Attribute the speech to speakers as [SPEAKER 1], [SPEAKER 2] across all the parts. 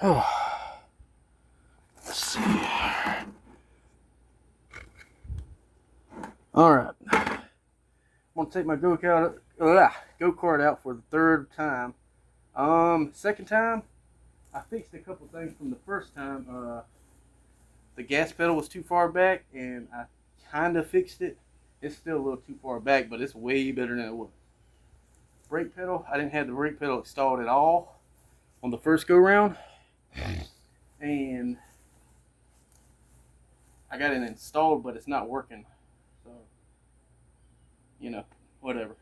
[SPEAKER 1] Oh, let's see. All right. I'm gonna take my go-kart out for the third time. Second time, I fixed a couple things from the first time. The gas pedal was too far back, and I kind of fixed it. It's still a little too far back, but it's way better than it was. Brake pedal, I didn't have the brake pedal installed at all on the first go-round, and I got it installed, but it's not working. So, you know, whatever.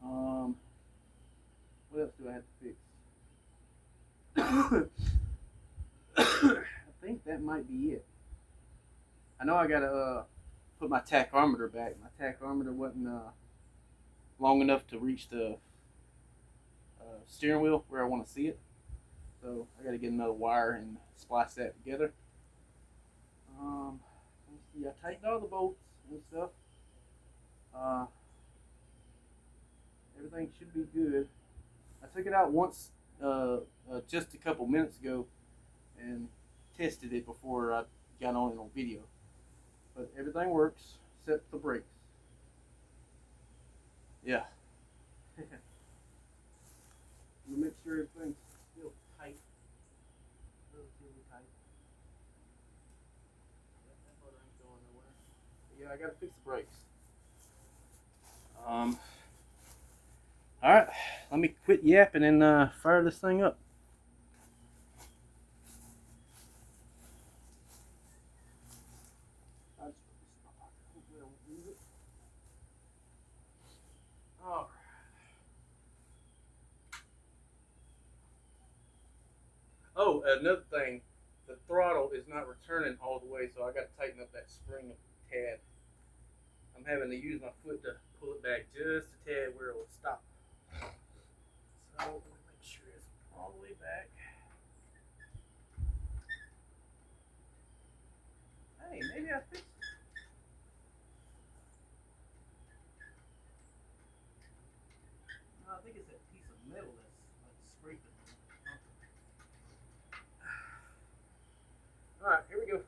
[SPEAKER 1] What else do I have to fix? I think that might be it. I know I gotta put my tachometer back. My tachometer wasn't long enough to reach the steering wheel where I want to see it. So I gotta get another wire and splice that together. Let's see, I tightened all the bolts and stuff. Everything should be good. I took it out once just a couple minutes ago and tested it before I got on it on video. But everything works except the brakes. Yeah. We'll make sure everything's still tight. Relatively tight. That motor ain't going nowhere. But yeah, I gotta fix the brakes. Alright, let me quit yapping and fire this thing up. Alright. Oh, another thing, the throttle is not returning all the way, so I got to tighten up that spring a tad. I'm having to use my foot to pull it back just a tad where it will stop. So let me make sure it's all the way back. Hey, maybe I fixed it. No, I think it's that piece of metal that's like scraping. Alright, here we go.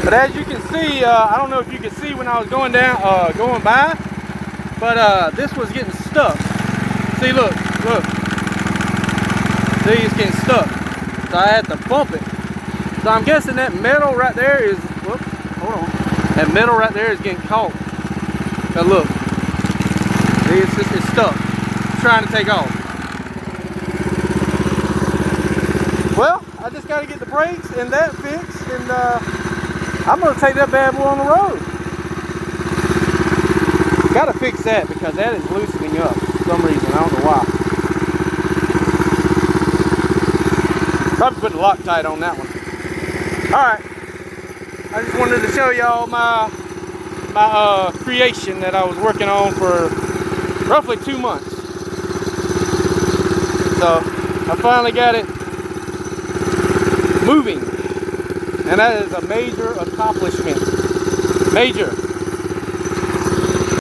[SPEAKER 1] But as you can see, I don't know if you can see when I was going down, going by, but this was getting stuck. See, look. See, it's getting stuck. So I had to bump it. So I'm guessing that metal right there is, whoops, hold on. That metal right there is getting caught. Now look. See, it's stuck. It's trying to take off. Well, I just got to get the brakes and that fixed, and I'm going to take that bad boy on the road. Got to fix that because that is loosening up for some reason. I don't know why. Probably put the Loctite on that one. Alright. I just wanted to show y'all my creation that I was working on for roughly 2 months. So I finally got it moving. And that is a major accomplishment. Major.